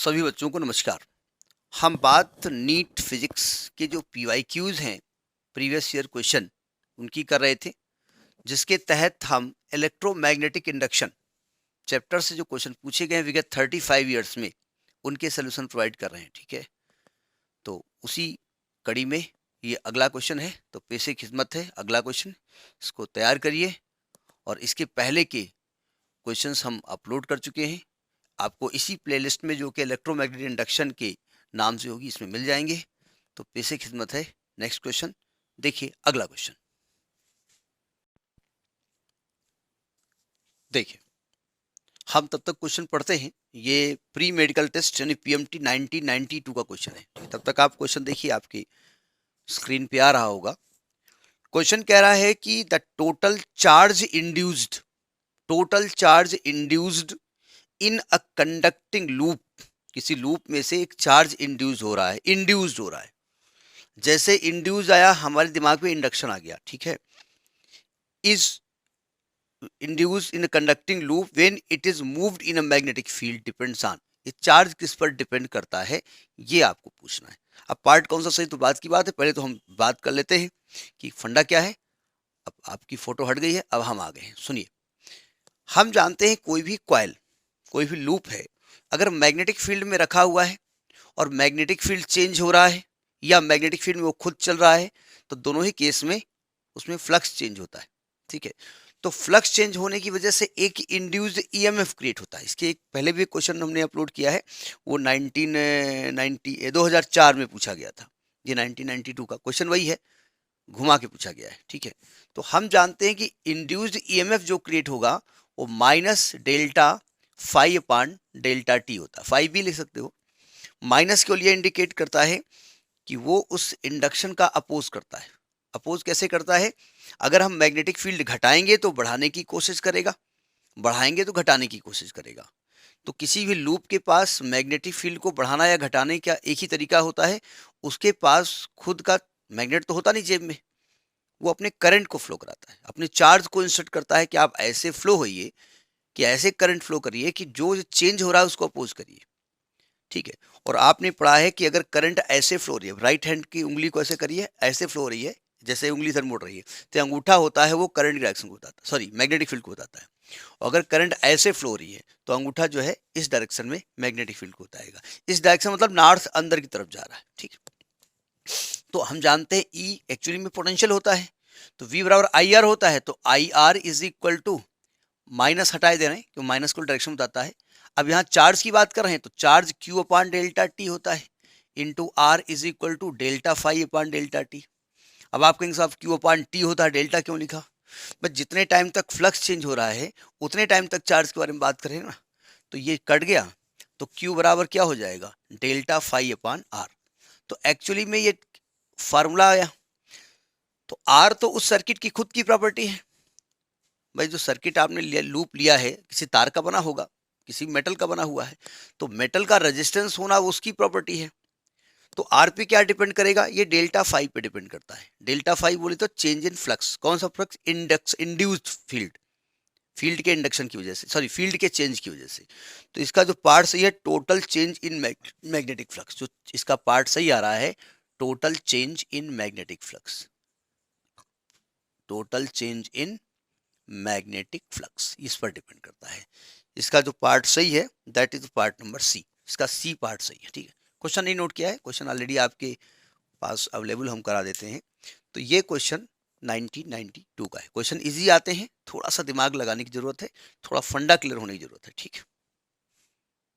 सभी बच्चों को नमस्कार। हम बात नीट फिजिक्स के जो पीवाईक्यूज हैं, प्रीवियस ईयर क्वेश्चन, उनकी कर रहे थे, जिसके तहत हम इलेक्ट्रोमैग्नेटिक इंडक्शन चैप्टर से जो क्वेश्चन पूछे गए हैं विगत 35 ईयर्स में, उनके सोल्यूशन प्रोवाइड कर रहे हैं। ठीक है, तो उसी कड़ी में ये अगला क्वेश्चन है, तो पेशे खिदमत है अगला क्वेश्चन, इसको तैयार करिए। और इसके पहले के क्वेश्चंस हम अपलोड कर चुके हैं, आपको इसी प्लेलिस्ट में जो कि इलेक्ट्रोमैग्नेटिक इंडक्शन के नाम से होगी, इसमें मिल जाएंगे। तो पेशे खिदमत है। नेक्स्ट क्वेश्चन देखिए, अगला क्वेश्चन देखिए। हम तब तक क्वेश्चन पढ़ते हैं, ये प्री मेडिकल टेस्ट यानी पीएमटी 1992 का क्वेश्चन है। तब तक आप क्वेश्चन देखिए, आपकी स्क्रीन पे आ रहा होगा। क्वेश्चन कह रहा है कि the total charge induced in a conducting loop, किसी लूप में से एक चार्ज इंड्यूस्ड हो रहा है। जैसे इंड्यूस आया, हमारे दिमाग में इंडक्शन आ गया। ठीक है, is induced in a conducting loop when it is moved in a magnetic field depends on, ये चार्ज किस पर डिपेंड करता है, ये आपको पूछना है। अब पार्ट कौन सा सही, तो बात की बात है, पहले तो हम बात कर लेते हैं कि फंडा क्या है। अब आपकी फोटो हट गई है, अब हम आ गए हैं। सुनिए, हम जानते हैं कोई भी कॉइल, कोई भी लूप है, अगर मैग्नेटिक फील्ड में रखा हुआ है और मैग्नेटिक फील्ड चेंज हो रहा है या मैग्नेटिक फील्ड में वो खुद चल रहा है, तो दोनों ही केस में उसमें फ्लक्स चेंज होता है। ठीक है, तो फ्लक्स चेंज होने की वजह से एक इंड्यूस्ड ईएमएफ क्रिएट होता है। इसके एक पहले भी क्वेश्चन हमने अपलोड किया है, वो 2004 में पूछा गया था। ये 1992 का क्वेश्चन वही है, घुमा के पूछा गया है। ठीक है, तो हम जानते हैं कि इंड्यूस्ड ईएमएफ जो क्रिएट होगा वो minus delta phi upon delta T होता है। फाई भी लिख सकते हो। माइनस के लिए इंडिकेट करता है कि वो उस इंडक्शन का अपोज करता है। अपोज कैसे करता है, अगर हम मैग्नेटिक फील्ड घटाएंगे तो बढ़ाने की कोशिश करेगा, बढ़ाएंगे तो घटाने की कोशिश करेगा। तो किसी भी लूप के पास मैग्नेटिक फील्ड को बढ़ाना या घटाने का एक ही तरीका होता है, उसके पास खुद का मैग्नेट तो होता नहीं जेब में, वो अपने करंट को फ्लो कराता है, अपने चार्ज को इंसर्ट करता है कि आप ऐसे फ्लो होइए, कि ऐसे करंट फ्लो करिए कि जो चेंज हो रहा है उसको अपोज करिए। ठीक है, और आपने पढ़ा है कि अगर करंट ऐसे फ्लो रही है, राइट हैंड की उंगली को ऐसे करिए, ऐसे फ्लो हो रही है, जैसे उंगली इधर मोड़ रही है, तो अंगूठा होता है वो करंट की डायरेक्शन को बताता है, सॉरी मैग्नेटिक फील्ड को बताता है। और अगर करंट ऐसे फ्लो हो रही है तो अंगूठा जो है इस डायरेक्शन में मैग्नेटिक फील्ड को बताएगा। इस डायरेक्शन मतलब नॉर्थ, अंदर की तरफ जा रहा है। ठीक है, तो हम जानते हैं ई एक्चुअली में पोटेंशियल होता है, तो V बराबर आई आर होता है, तो I R is equal to, minus हटाए दे रहे हैं क्योंकि माइनस को डायरेक्शन बताता है। अब यहाँ चार्ज की बात कर रहे हैं, तो charge Q upon delta T होता है, into R is equal to delta phi upon delta T. अब आप कहेंगे साहब Q अपान टी होता है, डेल्टा क्यों लिखा? बस जितने टाइम तक फ्लक्स चेंज हो रहा है उतने टाइम तक चार्ज के बारे में बात करें ना, तो ये कट गया, तो Q बराबर क्या हो जाएगा, डेल्टा फाई अपान आर। तो एक्चुअली में ये फार्मूला आया, तो आर तो उस सर्किट की खुद की प्रॉपर्टी है। भाई जो सर्किट आपने लिया, लूप लिया है, किसी तार का बना होगा, किसी मेटल का बना हुआ है, तो मेटल का रेजिस्टेंस होना वो उसकी प्रॉपर्टी है। तो आर पे क्या डिपेंड करेगा, ये डेल्टा फाई पे डिपेंड करता है। डेल्टा फाई बोले तो चेंज इन फ्लक्स, कौन सा फ्लक्स, इंड्यूस्ड फील्ड, फील्ड के इंडक्शन की वजह से, सॉरी फील्ड के चेंज की वजह से। तो इसका जो पार्ट सही है, total change in magnetic flux, जो इसका पार्ट सही आ रहा है, total change in magnetic flux, total change in magnetic flux, इस पर डिपेंड करता है। इसका जो पार्ट सही है that is part number C, इसका सी पार्ट सही है। ठीक है, क्वेश्चन नहीं नोट किया है, क्वेश्चन ऑलरेडी आपके पास अवेलेबल हम करा देते हैं। तो ये क्वेश्चन 1992 का है। क्वेश्चन इजी आते हैं, थोड़ा सा दिमाग लगाने की जरूरत है, थोड़ा फंडा क्लियर होने की जरूरत है। ठीक है,